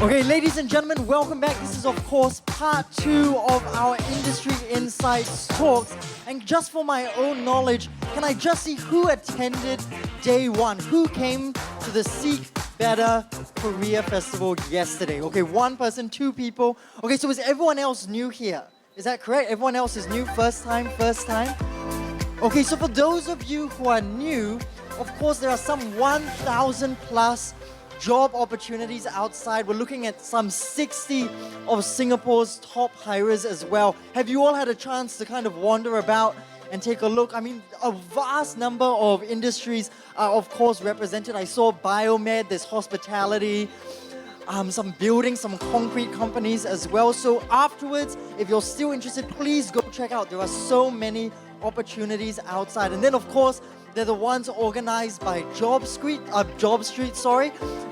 Okay, ladies and gentlemen, welcome back. This is, of course, part 2 of our Industry Insights talks. And just for my own knowledge, can I just see who attended day 1? Who came to the Seek Better Korea Festival yesterday? Okay, 1 person, 2 people. Okay, so is everyone else new here? Is that correct? Everyone else is new? First time? Okay, so for those of you who are new, of course, there are some 1,000 plus job opportunities outside. We're looking at some 60 of Singapore's top hirers as well. Have you all had a chance to kind of wander about and take a look? I mean, a vast number of industries are of course represented. I saw biomed, there's hospitality, some buildings, some concrete companies as well. So afterwards, if you're still interested, please go check out. There are so many opportunities outside. And then of course, they're the ones organized by Job Street.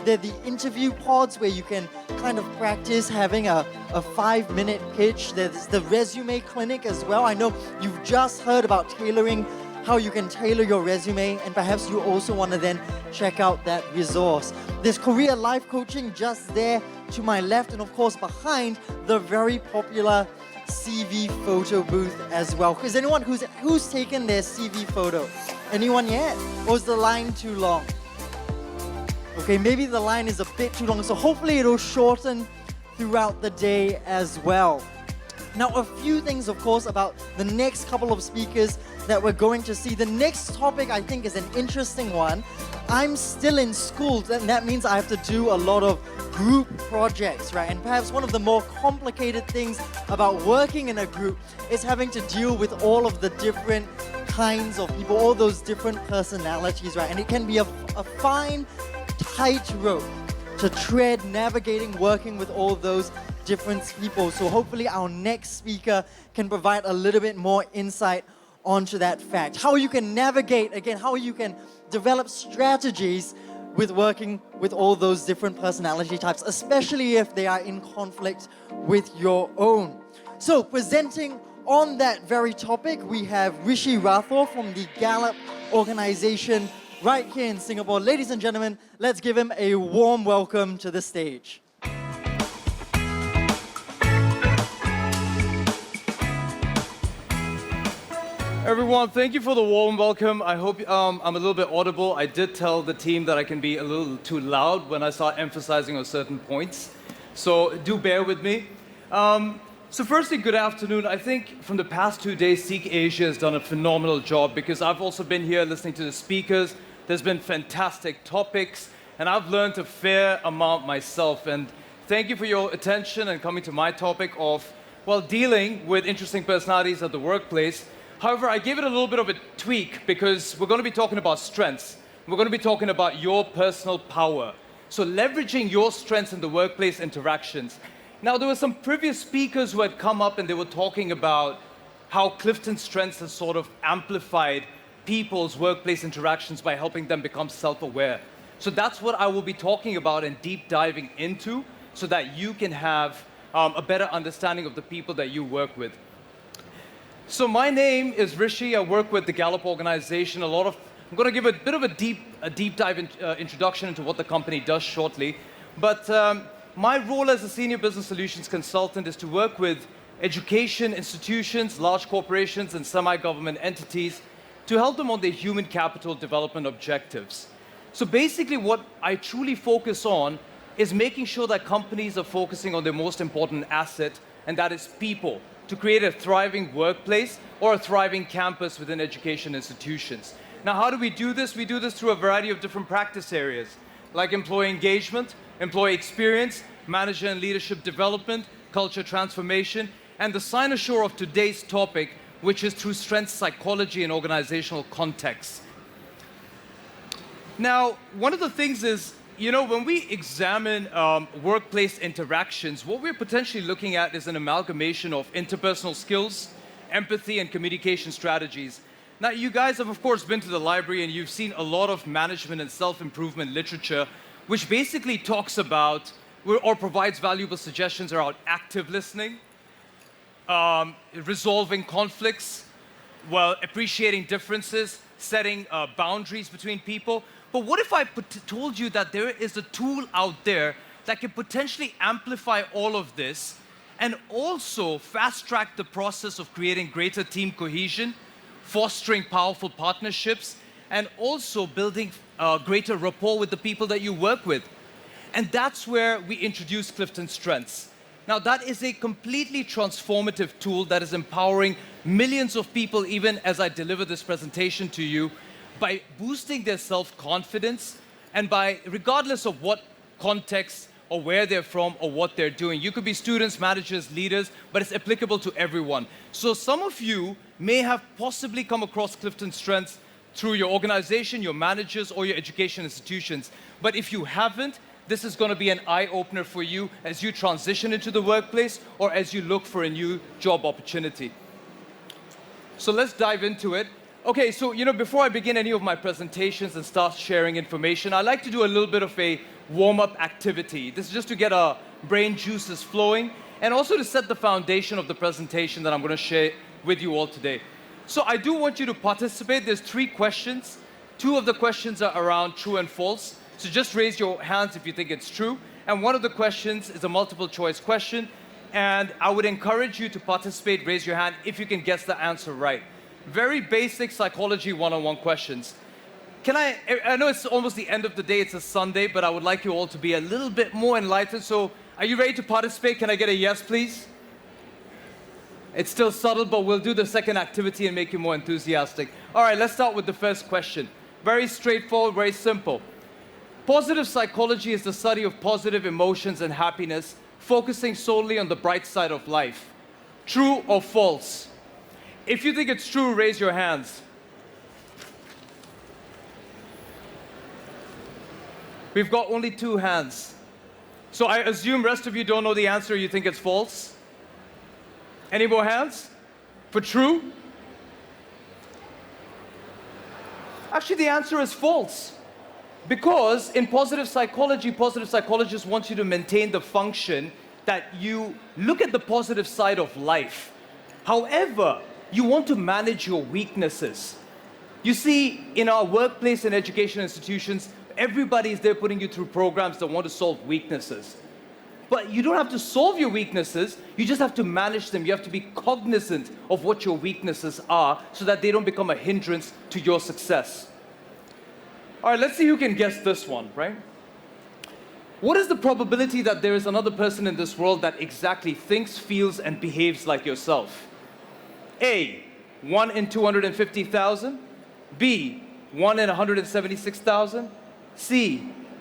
They're the interview pods where you can kind of practice having a 5-minute pitch. There's the resume clinic as well. I know you've just heard about tailoring, how you can tailor your resume, and perhaps you also want to then check out that resource. There's Korea Life Coaching just there to my left, and of course behind the very popular CV photo booth as well. Is anyone who's taken their CV photo? Anyone yet? Or is the line too long? Okay, maybe the line is a bit too long, so hopefully it'll shorten throughout the day as well. Now, a few things, of course, about the next couple of speakers that we're going to see. The next topic, I think, is an interesting one. I'm still in school, and that means I have to do a lot of group projects, right? And perhaps one of the more complicated things about working in a group is having to deal with all of the different kinds of people, all those different personalities, right? And it can be a fine tightrope to tread, navigating, working with all those different people. So hopefully our next speaker can provide a little bit more insight onto that fact. How you can navigate, again, how you can develop strategies with working with all those different personality types, especially if they are in conflict with your own. So presenting on that very topic, we have Rishi Rathore from the Gallup organization right here in Singapore. Ladies and gentlemen, let's give him a warm welcome to the stage. Everyone, thank you for the warm welcome. I hope I'm a little bit audible. I did tell the team that I can be a little too loud when I start emphasizing on certain points. So do bear with me. So firstly, good afternoon. I think from the past 2 days, Seek Asia has done a phenomenal job because I've also been here listening to the speakers. There's been fantastic topics, and I've learned a fair amount myself. And thank you for your attention and coming to my topic of, well, dealing with interesting personalities at the workplace. However, I gave it a little bit of a tweak because we're going to be talking about strengths. We're going to be talking about your personal power. So leveraging your strengths in the workplace interactions. Now, there were some previous speakers who had come up and they were talking about how Clifton Strengths has sort of amplified people's workplace interactions by helping them become self-aware. So that's what I will be talking about and deep diving into so that you can have a better understanding of the people that you work with. So my name is Rishi. I work with the Gallup organization. I'm going to give a bit of a deep dive introduction into what the company does shortly. But my role as a senior business solutions consultant is to work with education institutions, large corporations, and semi-government entities to help them on their human capital development objectives. So basically what I truly focus on is making sure that companies are focusing on their most important asset, and that is people, to create a thriving workplace or a thriving campus within education institutions. Now, how do we do this? We do this through a variety of different practice areas, like employee engagement, employee experience, manager and leadership development, culture transformation, and the cynosure of today's topic, which is through strength psychology and organizational context. Now, one of the things is, you know, when we examine workplace interactions, what we're potentially looking at is an amalgamation of interpersonal skills, empathy, and communication strategies. Now, you guys have, of course, been to the library and you've seen a lot of management and self-improvement literature, which basically talks about or provides valuable suggestions around active listening, resolving conflicts, well, appreciating differences, setting boundaries between people. But what if I told you that there is a tool out there that can potentially amplify all of this and also fast-track the process of creating greater team cohesion, fostering powerful partnerships, and also building greater rapport with the people that you work with. And that's where we introduce Clifton Strengths. Now, that is a completely transformative tool that is empowering millions of people, even as I deliver this presentation to you, by boosting their self-confidence and by, regardless of what context or where they're from or what they're doing. You could be students, managers, leaders, but it's applicable to everyone. So some of you may have possibly come across Clifton Strengths through your organization, your managers, or your education institutions. But if you haven't, this is going to be an eye-opener for you as you transition into the workplace or as you look for a new job opportunity. So let's dive into it. Okay, so before I begin any of my presentations and start sharing information, I like to do a little bit of a warm-up activity. This is just to get our brain juices flowing and also to set the foundation of the presentation that I'm going to share with you all today. So I do want you to participate. There's 3 questions. 2 of the questions are around true and false. So just raise your hands if you think it's true. And one of the questions is a multiple choice question. And I would encourage you to participate, raise your hand if you can guess the answer right. Very basic psychology one-on-one questions. I know it's almost the end of the day, it's a Sunday, but I would like you all to be a little bit more enlightened. So are you ready to participate? Can I get a yes, please? It's still subtle, but we'll do the second activity and make you more enthusiastic. All right, let's start with the first question. Very straightforward, very simple. Positive psychology is the study of positive emotions and happiness, focusing solely on the bright side of life. True or false? If you think it's true, raise your hands. We've got only 2 hands. So I assume rest of you don't know the answer, you think it's false? Any more hands? For true? Actually, the answer is false. Because in positive psychologists want you to maintain the function that you look at the positive side of life. However, you want to manage your weaknesses. You see, in our workplace and education institutions, everybody is there putting you through programs that want to solve weaknesses. But you don't have to solve your weaknesses, you just have to manage them. You have to be cognizant of what your weaknesses are so that they don't become a hindrance to your success. All right, let's see who can guess this one, right? What is the probability that there is another person in this world that exactly thinks, feels, and behaves like yourself? A, 1 in 250,000. B, 1 in 176,000. C,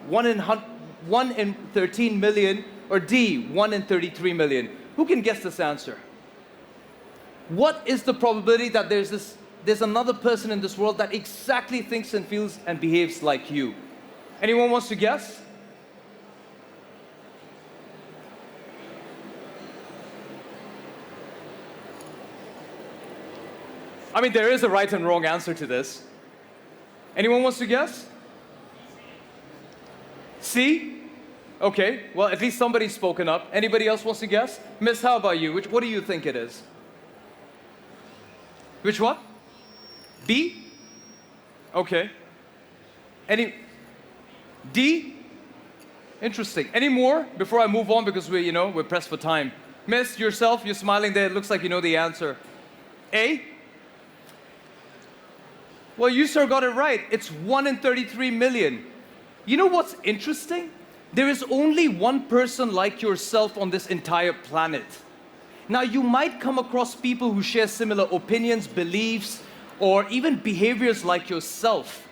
1 in 13 million. Or D, 1 in 33 million. Who can guess this answer? What is the probability that there's another person in this world that exactly thinks and feels and behaves like you? Anyone wants to guess? I mean, there is a right and wrong answer to this. Anyone wants to guess? C? Okay, well, at least somebody's spoken up. Anybody else wants to guess? Miss, how about you? What do you think it is? Which one? B? Okay. D? Interesting. Any more before I move on, because we're pressed for time? Miss, yourself, you're smiling there. It looks like you know the answer. A? Well, you sir got it right. It's 1 in 33 million. You know what's interesting? There is only one person like yourself on this entire planet. Now, you might come across people who share similar opinions, beliefs, or even behaviors like yourself.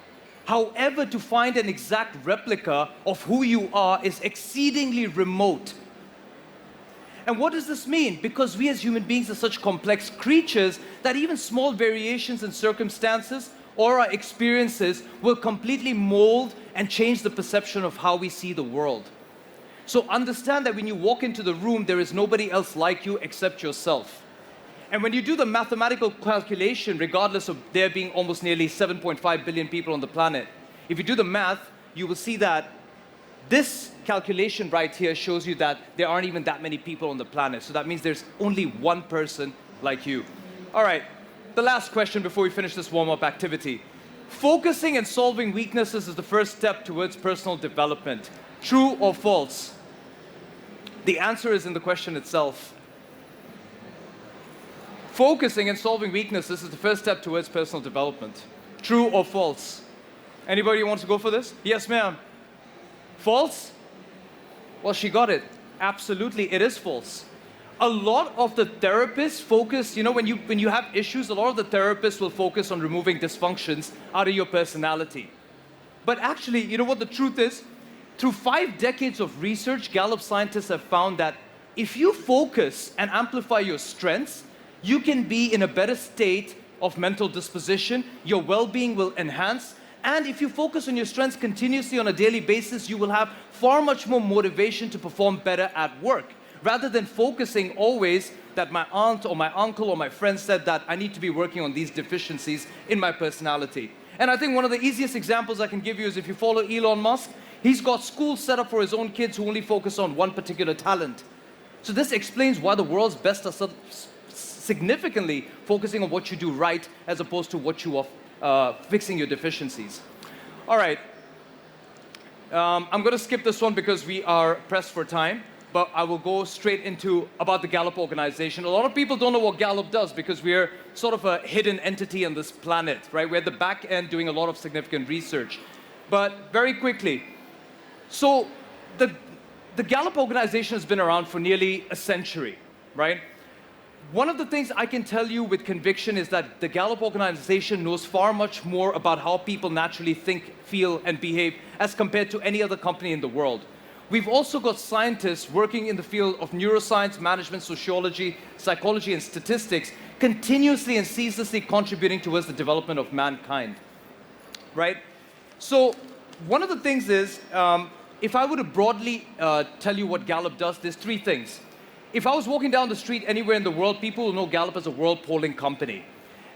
However, to find an exact replica of who you are is exceedingly remote. And what does this mean? Because we as human beings are such complex creatures that even small variations in circumstances or our experiences will completely mold and change the perception of how we see the world. So understand that when you walk into the room, there is nobody else like you except yourself. And when you do the mathematical calculation, regardless of there being almost nearly 7.5 billion people on the planet, if you do the math, you will see that this calculation right here shows you that there aren't even that many people on the planet. So that means there's only one person like you. All right, the last question before we finish this warm-up activity. Focusing and solving weaknesses is the first step towards personal development. True or false? The answer is in the question itself. Focusing and solving weaknesses is the first step towards personal development. True or false? Anybody wants to go for this? Yes, ma'am. False? Well, she got it. Absolutely, it is false. A lot of the therapists focus, when you have issues, a lot of the therapists will focus on removing dysfunctions out of your personality. But actually, you know what the truth is? Through 5 decades of research, Gallup scientists have found that if you focus and amplify your strengths, you can be in a better state of mental disposition, your well-being will enhance, and if you focus on your strengths continuously on a daily basis, you will have far much more motivation to perform better at work, rather than focusing always that my aunt or my uncle or my friend said that I need to be working on these deficiencies in my personality. And I think one of the easiest examples I can give you is if you follow Elon Musk, he's got schools set up for his own kids who only focus on one particular talent. So this explains why the world's best are significantly focusing on what you do right as opposed to what you are fixing your deficiencies. All right, I'm going to skip this one because we are pressed for time, but I will go straight into about the Gallup organization. A lot of people don't know what Gallup does because we're sort of a hidden entity on this planet, right? We're at the back end doing a lot of significant research. But very quickly, so the Gallup organization has been around for nearly a century, right? One of the things I can tell you with conviction is that the Gallup organization knows far much more about how people naturally think, feel, and behave as compared to any other company in the world. We've also got scientists working in the field of neuroscience, management, sociology, psychology, and statistics, continuously and ceaselessly contributing towards the development of mankind, right? So one of the things is, if I were to broadly tell you what Gallup does, there's 3 things. If I was walking down the street anywhere in the world, people will know Gallup as a world polling company.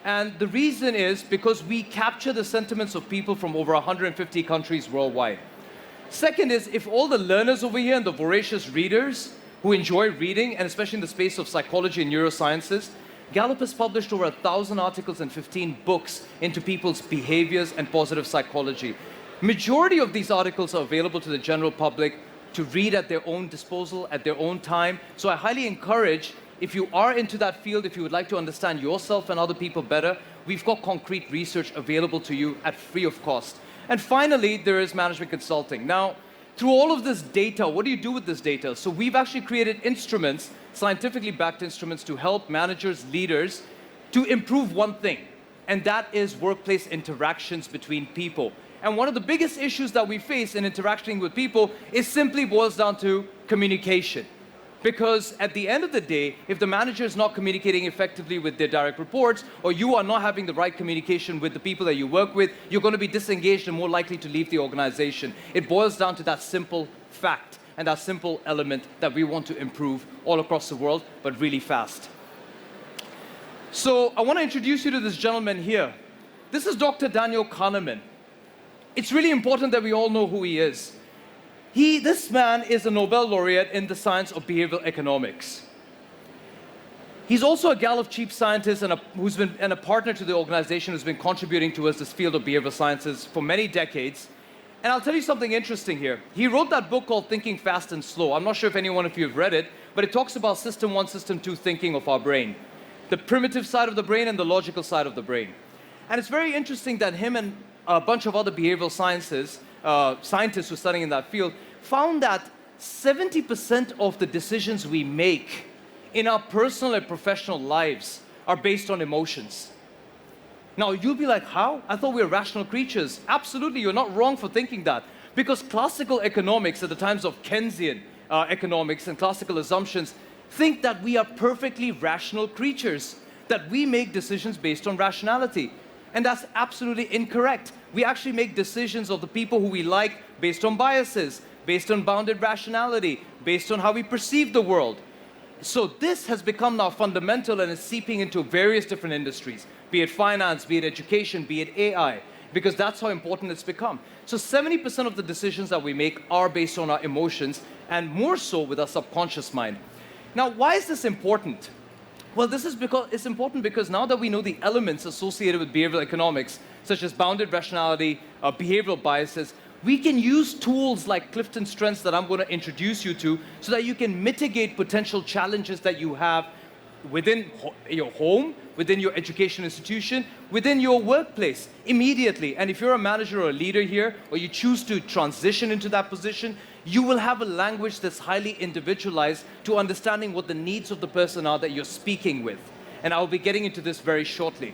And the reason is because we capture the sentiments of people from over 150 countries worldwide. Second is, if all the learners over here and the voracious readers who enjoy reading, and especially in the space of psychology and neurosciences, Gallup has published over 1,000 articles and 15 books into people's behaviors and positive psychology. Majority of these articles are available to the general public to read at their own disposal, at their own time. So I highly encourage, if you are into that field, if you would like to understand yourself and other people better, we've got concrete research available to you at free of cost. And finally, there is management consulting. Now, through all of this data, what do you do with this data? So we've actually created instruments, scientifically backed instruments, to help managers, leaders, to improve one thing, and that is workplace interactions between people. And one of the biggest issues that we face in interacting with people is simply boils down to communication. Because at the end of the day, if the manager is not communicating effectively with their direct reports, or you are not having the right communication with the people that you work with, you're going to be disengaged and more likely to leave the organization. It boils down to that simple fact and that simple element that we want to improve all across the world, but really fast. So I want to introduce you to this gentleman here. This is Dr. Daniel Kahneman. It's really important that we all know who he is. This man is a Nobel laureate in the science of behavioral economics. He's also a Gallup chief scientist and a partner to the organization who's been contributing towards this field of behavioral sciences for many decades. And I'll tell you something interesting here. He wrote that book called Thinking Fast and Slow. I'm not sure if any one of you have read it, but it talks about system 1, system 2 thinking of our brain. The primitive side of the brain and the logical side of the brain. And it's very interesting that him and a bunch of other behavioral scientists who are studying in that field, found that 70% of the decisions we make in our personal and professional lives are based on emotions. Now, you'll be like, how? I thought we were rational creatures. Absolutely, you're not wrong for thinking that. Because classical economics, at the times of Keynesian economics and classical assumptions, think that we are perfectly rational creatures, that we make decisions based on rationality. And that's absolutely incorrect. We actually make decisions of the people who we like based on biases, based on bounded rationality, based on how we perceive the world. So this has become now fundamental and is seeping into various different industries, be it finance, be it education, be it AI, because that's how important it's become. So 70% of the decisions that we make are based on our emotions, and more so with our subconscious mind. Now, why is this important? Well, it's important because now that we know the elements associated with behavioral economics, such as bounded rationality, behavioral biases, we can use tools like Clifton Strengths that I'm going to introduce you to so that you can mitigate potential challenges that you have within your home, within your education institution, within your workplace immediately. And if you're a manager or a leader here, or you choose to transition into that position, you will have a language that's highly individualized to understanding what the needs of the person are that you're speaking with. And I'll be getting into this very shortly.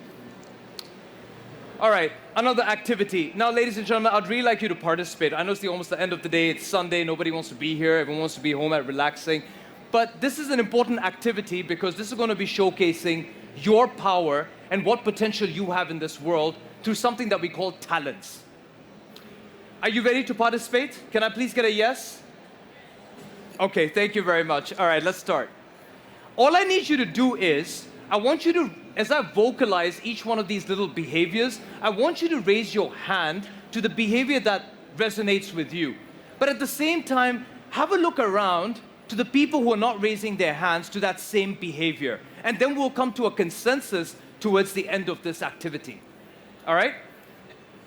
All right, another activity. Now, ladies and gentlemen, I'd really like you to participate. I know it's almost the end of the day. It's Sunday. Nobody wants to be here. Everyone wants to be home and relaxing. But this is an important activity because this is going to be showcasing your power and what potential you have in this world through something that we call talents. Are you ready to participate? Can I please get a yes? Okay, thank you very much. All right, let's start. All I need you to do is, I want you to, as I vocalize each one of these little behaviors, I want you to raise your hand to the behavior that resonates with you. But at the same time, have a look around to the people who are not raising their hands to that same behavior. And then we'll come to a consensus towards the end of this activity. All right?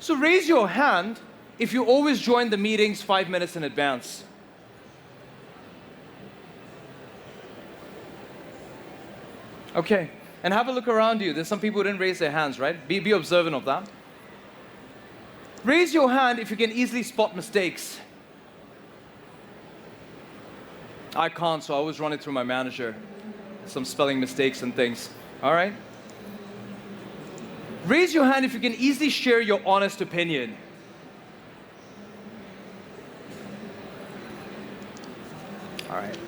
So raise your hand if you always join the meetings 5 minutes in advance. Okay, and have a look around you. There's some people who didn't raise their hands, right? Be observant of that. Raise your hand if you can easily spot mistakes. I can't, so I always run it through my manager. Some spelling mistakes and things. All right? Raise your hand if you can easily share your honest opinion. All right.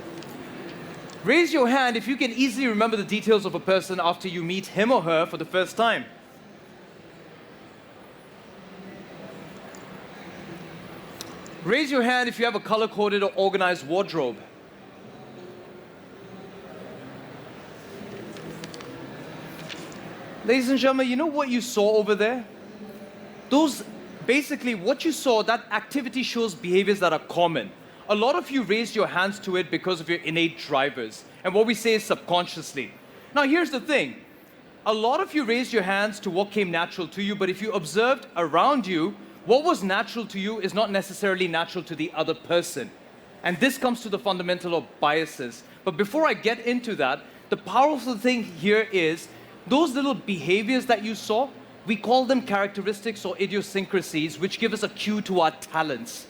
Raise your hand if you can easily remember the details of a person after you meet him or her for the first time. Raise your hand if you have a color-coded or organized wardrobe. Ladies and gentlemen, you know what you saw over there? Basically what you saw, that activity shows behaviors that are common. A lot of you raised your hands to it because of your innate drivers. And what we say is subconsciously. Now here's the thing. A lot of you raised your hands to what came natural to you, but if you observed around you, what was natural to you is not necessarily natural to the other person. And this comes to the fundamental of biases. But before I get into that, the powerful thing here is those little behaviors that you saw, we call them characteristics or idiosyncrasies, which give us a cue to our talents.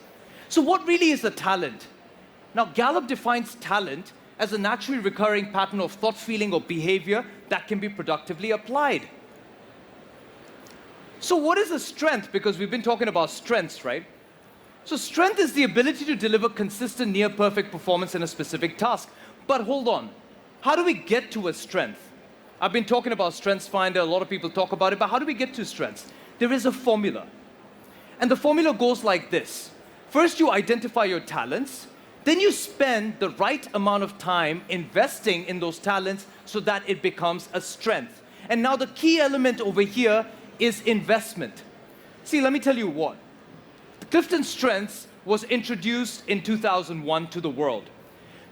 So what really is a talent? Now, Gallup defines talent as a naturally recurring pattern of thought, feeling, or behavior that can be productively applied. So what is a strength? Because we've been talking about strengths, right? So strength is the ability to deliver consistent, near-perfect performance in a specific task. But hold on. How do we get to a strength? I've been talking about StrengthsFinder. A lot of people talk about it, but how do we get to strengths? There is a formula. And the formula goes like this. First, you identify your talents. Then you spend the right amount of time investing in those talents so that it becomes a strength. And now the key element over here is investment. See, let me tell you what. Clifton Strengths was introduced in 2001 to the world.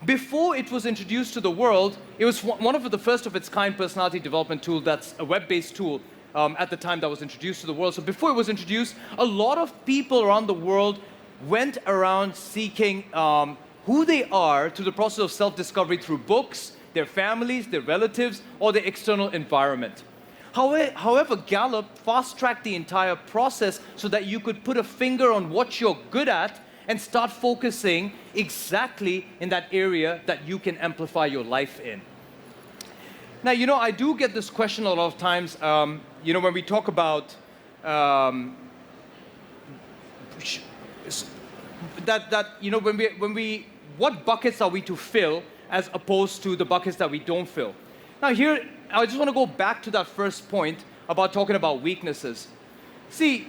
Before it was introduced to the world, it was one of the first of its kind personality development tool that's a web-based tool at the time that was introduced to the world. So before it was introduced, a lot of people around the world went around seeking who they are through the process of self-discovery through books, their families, their relatives, or their external environment. However, Gallup fast-tracked the entire process so that you could put a finger on what you're good at and start focusing exactly in that area that you can amplify your life in. Now, you know, I do get this question a lot of times, you know, when we talk about you know, what buckets are we to fill as opposed to the buckets that we don't fill? Now here, I just want to go back to that first point about talking about weaknesses. See,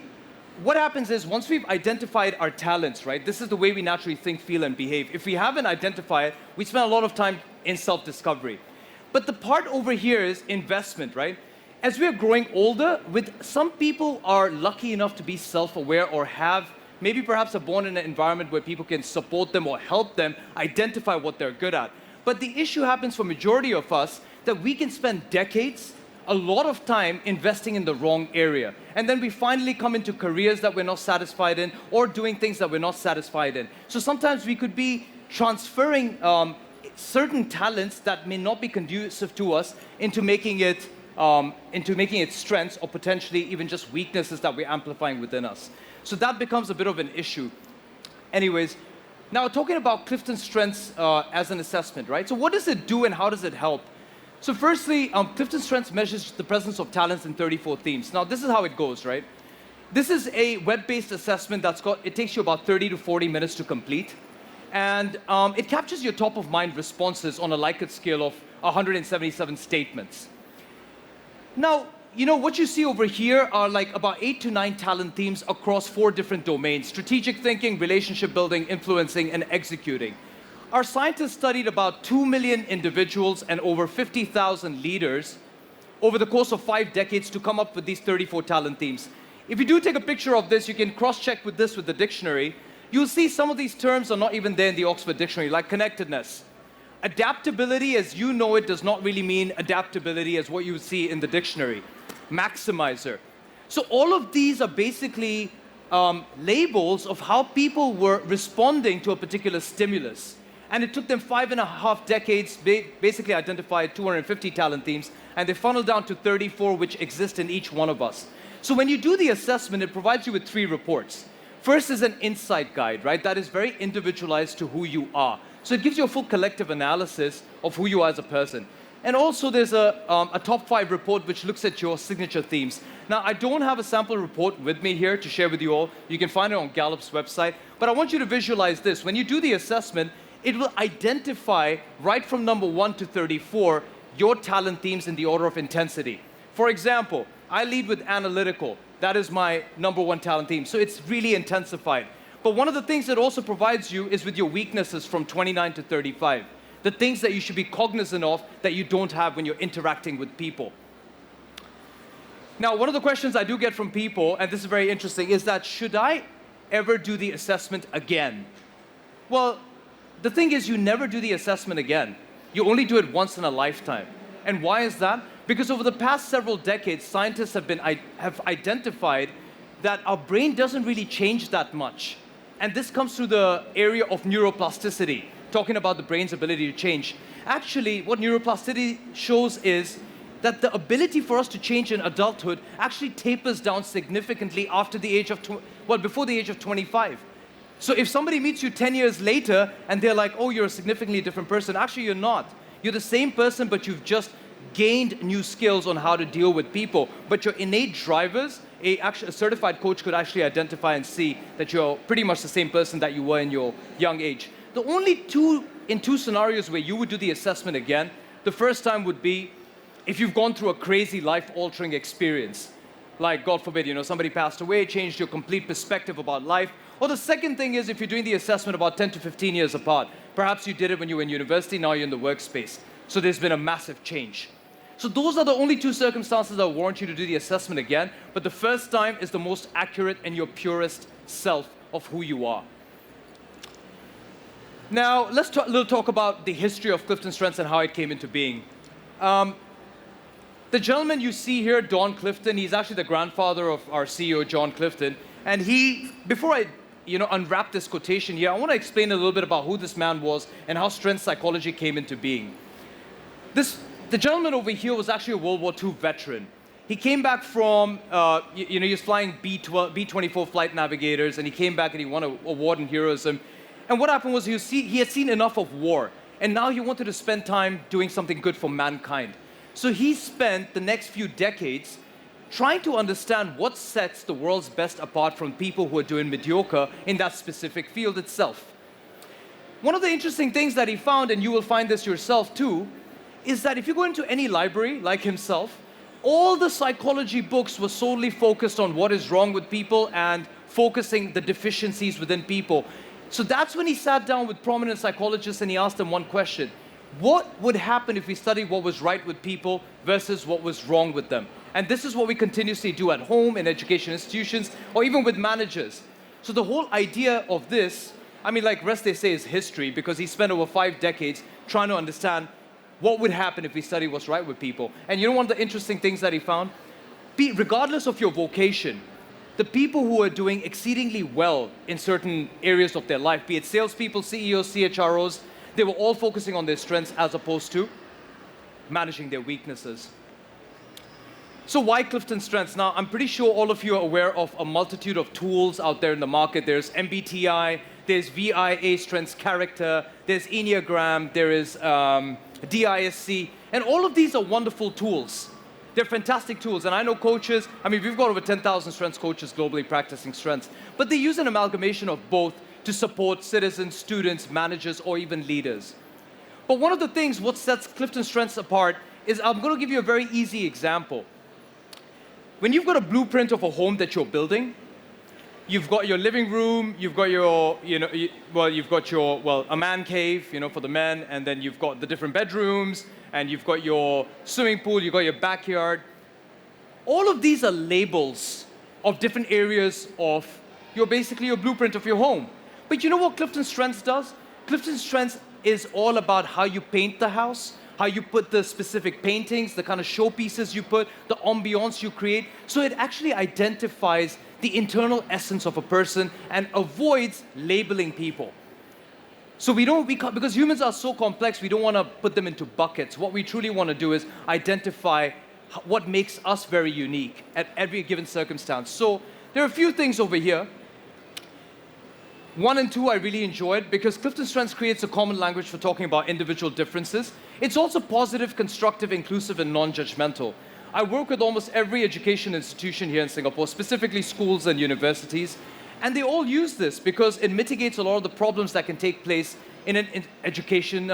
what happens is once we've identified our talents, right, this is the way we naturally think, feel, and behave. If we haven't identified, we spend a lot of time in self-discovery. But the part over here is investment, right? As we're growing older, some people are lucky enough to be self-aware or have maybe perhaps are born in an environment where people can support them or help them identify what they're good at. But the issue happens for majority of us that we can spend decades a lot of time investing in the wrong area. And then we finally come into careers that we're not satisfied in or doing things that we're not satisfied in. So sometimes we could be transferring certain talents that may not be conducive to us into making it strengths or potentially even just weaknesses that we're amplifying within us. So that becomes a bit of an issue. Anyways, now talking about Clifton Strengths as an assessment, right? So what does it do and how does it help? So firstly, Clifton Strengths measures the presence of talents in 34 themes. Now this is how it goes, right? This is a web-based assessment it takes you about 30 to 40 minutes to complete. And it captures your top of mind responses on a Likert scale of 177 statements. Now, you know, what you see over here are like about 8 to 9 talent themes across 4 different domains: strategic thinking, relationship building, influencing, and executing. Our scientists studied about 2 million individuals and over 50,000 leaders over the course of 5 decades to come up with these 34 talent themes. If you do take a picture of this, you can cross-check with this with the dictionary. You'll see some of these terms are not even there in the Oxford Dictionary, like connectedness. Adaptability, as you know it, does not really mean adaptability as what you would see in the dictionary. Maximizer. So all of these are basically labels of how people were responding to a particular stimulus. And it took them 5.5 decades, basically identified 250 talent themes, and they funneled down to 34 which exist in each one of us. So when you do the assessment, it provides you with 3 reports. First is an insight guide, right? That is very individualized to who you are. So it gives you a full collective analysis of who you are as a person. And also there's a top 5 report which looks at your signature themes. Now, I don't have a sample report with me here to share with you all. You can find it on Gallup's website. But I want you to visualize this. When you do the assessment, it will identify right from number 1 to 34 your talent themes in the order of intensity. For example, I lead with analytical. That is my number 1 talent theme. So it's really intensified. But one of the things it also provides you is with your weaknesses from 29 to 35. The things that you should be cognizant of that you don't have when you're interacting with people. Now, one of the questions I do get from people, and this is very interesting, is that should I ever do the assessment again? Well, the thing is you never do the assessment again. You only do it once in a lifetime. And why is that? Because over the past several decades, scientists have identified that our brain doesn't really change that much. And this comes through the area of neuroplasticity, talking about the brain's ability to change. Actually, what neuroplasticity shows is that the ability for us to change in adulthood actually tapers down significantly after the age of, before the age of 25. So if somebody meets you 10 years later and they're like, oh, you're a significantly different person, actually you're not. You're the same person, but you've just gained new skills on how to deal with people. But your innate drivers, a certified coach could actually identify and see that you're pretty much the same person that you were in your young age. The only two scenarios where you would do the assessment again, the first time would be if you've gone through a crazy life-altering experience. Like, God forbid, somebody passed away, changed your complete perspective about life. Or the second thing is if you're doing the assessment about 10 to 15 years apart. Perhaps you did it when you were in university, now you're in the workspace. So there's been a massive change. So those are the only 2 circumstances that warrant you to do the assessment again. But the first time is the most accurate and your purest self of who you are. Now, let's talk about the history of Clifton Strengths and how it came into being. The gentleman you see here, Don Clifton, he's actually the grandfather of our CEO, John Clifton. And before I unwrap this quotation here, I want to explain a little bit about who this man was and how strength psychology came into being. The gentleman over here was actually a World War II veteran. He came back from, he was flying B-24 flight navigators, and he came back and he won an award in heroism. And what happened was he had seen enough of war, and now he wanted to spend time doing something good for mankind. So he spent the next few decades trying to understand what sets the world's best apart from people who are doing mediocre in that specific field itself. One of the interesting things that he found, and you will find this yourself too, is that if you go into any library like himself, all the psychology books were solely focused on what is wrong with people and focusing the deficiencies within people. So that's when he sat down with prominent psychologists and he asked them one question. What would happen if we studied what was right with people versus what was wrong with them? And this is what we continuously do at home, in education institutions, or even with managers. So the whole idea of this, like Rest they say, is history, because he spent over 5 decades trying to understand what would happen if we study what's right with people. And you know one of the interesting things that he found? Regardless of your vocation, the people who are doing exceedingly well in certain areas of their life, be it salespeople, CEOs, CHROs, they were all focusing on their strengths as opposed to managing their weaknesses. So why Clifton Strengths? Now, I'm pretty sure all of you are aware of a multitude of tools out there in the market. There's MBTI, there's VIA Strengths Character, there's Enneagram, there is DISC, and all of these are wonderful tools. They're fantastic tools, and I know coaches, I mean, we've got over 10,000 strengths coaches globally practicing strengths, but they use an amalgamation of both to support citizens, students, managers, or even leaders. But one of the things, what sets Clifton Strengths apart is, I'm going to give you a very easy example. When you've got a blueprint of a home that you're building, you've got your living room, you've got your, you've got your, a man cave, for the men, and then you've got the different bedrooms, and you've got your swimming pool, you've got your backyard. All of these are labels of different areas of basically your blueprint of your home. But you know what Clifton Strengths does? Clifton Strengths is all about how you paint the house, how you put the specific paintings, the kind of showpieces you put, the ambiance you create. So it actually identifies the internal essence of a person and avoids labeling people. So because humans are so complex, we don't want to put them into buckets. What we truly want to do is identify what makes us very unique at every given circumstance. So there are a few things over here. 1 and 2 I really enjoyed because Clifton Strengths creates a common language for talking about individual differences. It's also positive, constructive, inclusive, and non-judgmental. I work with almost every education institution here in Singapore, specifically schools and universities, and they all use this because it mitigates a lot of the problems that can take place in an education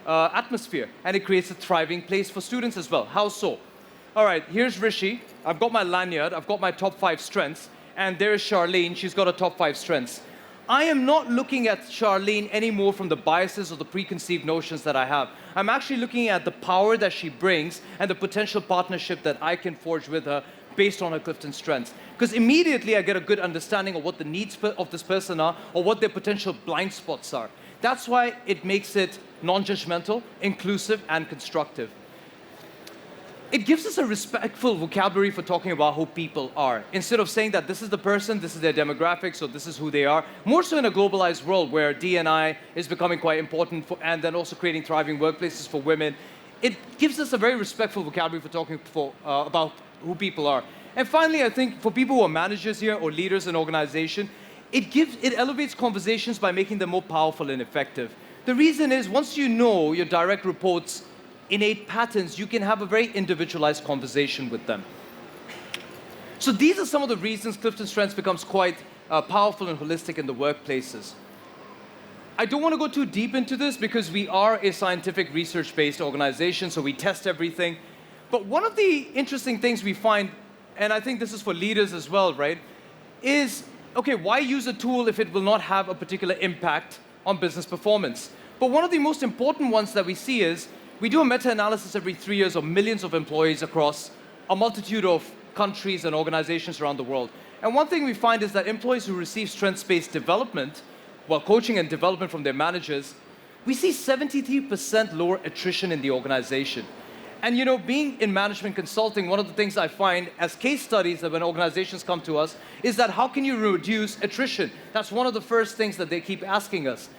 atmosphere, and it creates a thriving place for students as well. How so? All right, here's Rishi. I've got my lanyard, I've got my top 5 strengths, and there's Charlene, she's got a top 5 strengths. I am not looking at Charlene anymore from the biases or the preconceived notions that I have. I'm actually looking at the power that she brings and the potential partnership that I can forge with her based on her Clifton Strengths. Because immediately I get a good understanding of what the needs of this person are or what their potential blind spots are. That's why it makes it non-judgmental, inclusive, and constructive. It gives us a respectful vocabulary for talking about who people are. Instead of saying that this is the person, this is their demographics, or this is who they are. More so in a globalized world where D&I is becoming quite important, and then also creating thriving workplaces for women. It gives us a very respectful vocabulary for talking about who people are. And finally, I think for people who are managers here or leaders in organization, it elevates conversations by making them more powerful and effective. The reason is, once you know your direct reports' innate patterns, you can have a very individualized conversation with them. So these are some of the reasons Clifton Strengths becomes quite powerful and holistic in the workplaces. I don't want to go too deep into this because we are a scientific research-based organization, so we test everything. But one of the interesting things we find, and I think this is for leaders as well, right, is, okay, why use a tool if it will not have a particular impact on business performance? But one of the most important ones that we see is, we do a meta-analysis every 3 years of millions of employees across a multitude of countries and organizations around the world. And one thing we find is that employees who receive strengths-based development, coaching and development from their managers, we see 73% lower attrition in the organization. And being in management consulting, one of the things I find as case studies that when organizations come to us is that how can you reduce attrition? That's one of the first things that they keep asking us.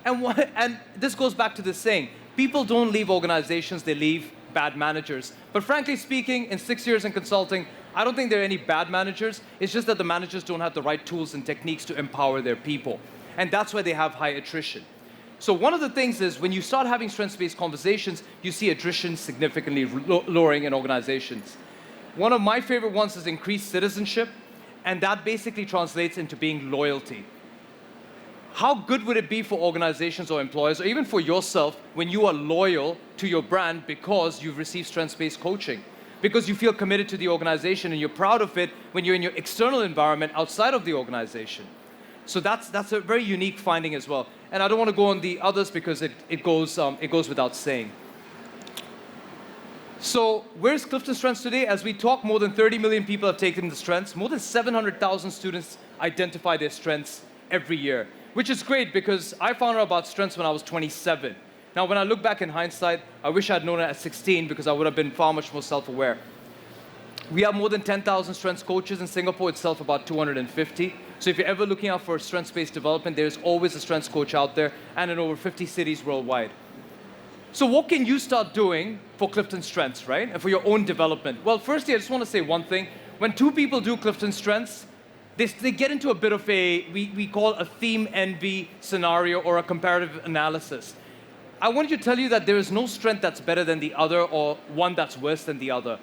And this goes back to this saying, people don't leave organizations, they leave bad managers. But frankly speaking, in 6 years in consulting, I don't think there are any bad managers. It's just that the managers don't have the right tools and techniques to empower their people. And that's why they have high attrition. So one of the things is when you start having strengths-based conversations, you see attrition significantly lowering in organizations. One of my favorite ones is increased citizenship, and that basically translates into being loyalty. How good would it be for organizations or employers, or even for yourself, when you are loyal to your brand because you've received strengths-based coaching? Because you feel committed to the organization and you're proud of it when you're in your external environment outside of the organization. So that's a very unique finding as well. And I don't want to go on the others because it goes without saying. So where's Clifton Strengths today? As we talk, more than 30 million people have taken the strengths. More than 700,000 students identify their strengths every year, which is great because I found out about strengths when I was 27. Now, when I look back in hindsight, I wish I had known it at 16 because I would have been far much more self-aware. We have more than 10,000 strengths coaches in Singapore itself, about 250. So if you're ever looking out for strengths-based development, there's always a strengths coach out there and in over 50 cities worldwide. So what can you start doing for Clifton Strengths, right? And for your own development? Well, firstly, I just want to say one thing. When two people do Clifton Strengths, they get into a bit of we call a theme envy scenario or a comparative analysis. I want to tell you that there is no strength that's better than the other or one that's worse than the other.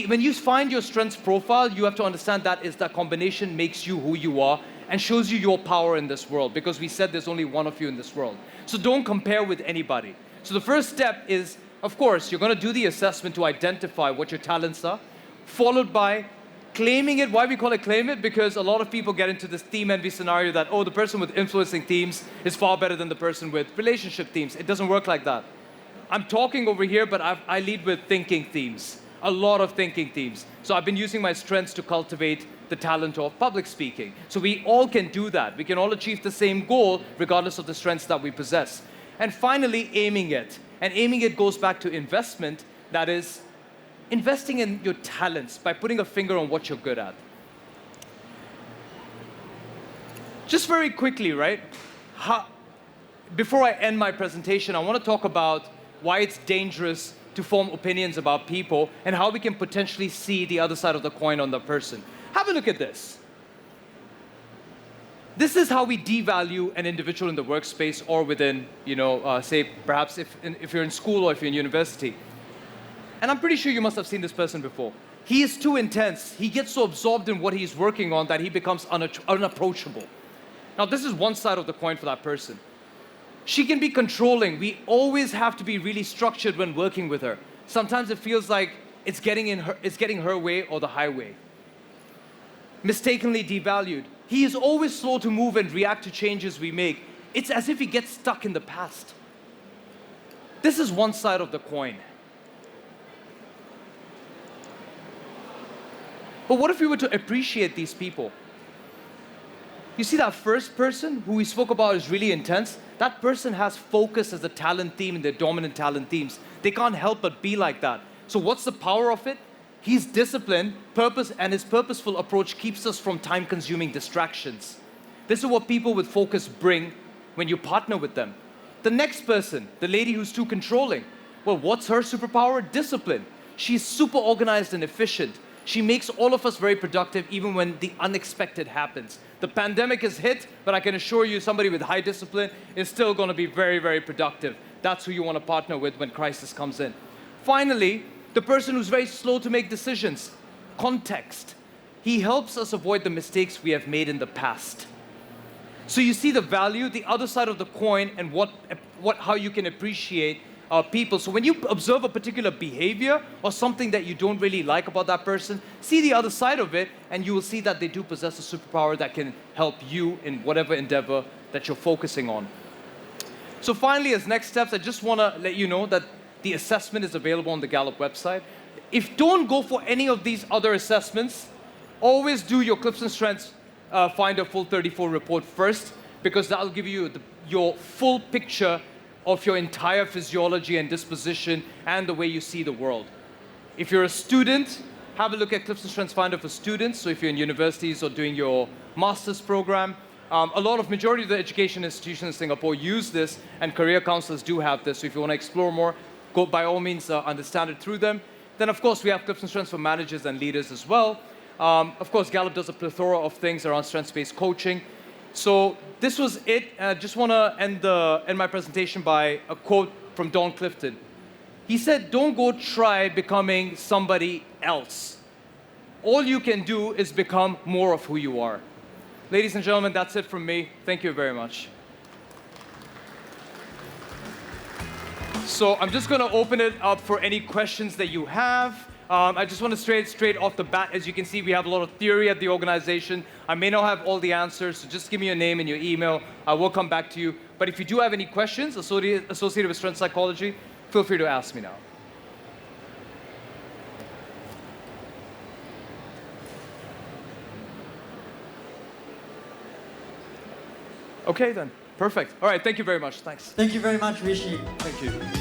When you find your strengths profile, you have to understand that combination makes you who you are and shows you your power in this world, because we said there's only one of you in this world. So don't compare with anybody. So the first step is, of course, you're going to do the assessment to identify what your talents are, followed by claiming it. Why we call it claim it? Because a lot of people get into this theme envy scenario that, oh, the person with influencing themes is far better than the person with relationship themes. It doesn't work like that. I'm talking over here, but I lead with thinking themes. A lot of thinking themes. So I've been using my strengths to cultivate the talent of public speaking. So we all can do that. We can all achieve the same goal regardless of the strengths that we possess. And finally, aiming it. And aiming it goes back to investment, that is, investing in your talents by putting a finger on what you're good at. Just very quickly, right? Before I end my presentation, I want to talk about why it's dangerous to form opinions about people and how we can potentially see the other side of the coin on the person. Have a look at this. This is how we devalue an individual in the workspace or within, say, perhaps if you're in school or if you're in university. And I'm pretty sure you must have seen this person before. He is too intense. He gets so absorbed in what he's working on that he becomes unapproachable. Now, this is one side of the coin for that person. She can be controlling. We always have to be really structured when working with her. Sometimes it feels like it's getting her way or the highway. Mistakenly devalued. He is always slow to move and react to changes we make. It's as if he gets stuck in the past. This is one side of the coin. But what if we were to appreciate these people? You see that first person who we spoke about is really intense? That person has focus as a talent theme in their dominant talent themes. They can't help but be like that. So what's the power of it? He's disciplined, and his purposeful approach keeps us from time-consuming distractions. This is what people with focus bring when you partner with them. The next person, the lady who's too controlling, well, what's her superpower? Discipline. She's super organized and efficient. She makes all of us very productive even when the unexpected happens. The pandemic has hit, but I can assure you somebody with high discipline is still going to be very, very productive. That's who you want to partner with when crisis comes in. Finally, the person who's very slow to make decisions. Context. He helps us avoid the mistakes we have made in the past. So you see the value, the other side of the coin, and how you can appreciate people. So when you observe a particular behavior or something that you don't really like about that person, see the other side of it, and you will see that they do possess a superpower that can help you in whatever endeavor that you're focusing on. So finally, as next steps, I just want to let you know that the assessment is available on the Gallup website. Don't go for any of these other assessments. Always do your Clifton Strengths Finder Full 34 report first, because that will give you your full picture of your entire physiology and disposition and the way you see the world. If you're a student, have a look at Clifton Strengths Finder for students. So if you're in universities or doing your master's program, majority of the education institutions in Singapore use this, and career counselors do have this. So if you want to explore more, go by all means understand it through them. Then of course we have Clifton Strengths for managers and leaders as well. Of course Gallup does a plethora of things around strengths-based coaching. So this was it. I just want to end my presentation by a quote from Don Clifton. He said, "Don't go try becoming somebody else. All you can do is become more of who you are." Ladies and gentlemen, that's it from me. Thank you very much. So I'm just going to open it up for any questions that you have. I just want to straight off the bat, as you can see, we have a lot of theory at the organization. I may not have all the answers, so just give me your name and your email. I will come back to you. But if you do have any questions associated with strength psychology, feel free to ask me now. Okay then, perfect. All right, thank you very much. Thanks. Thank you very much, Rishi. Thank you.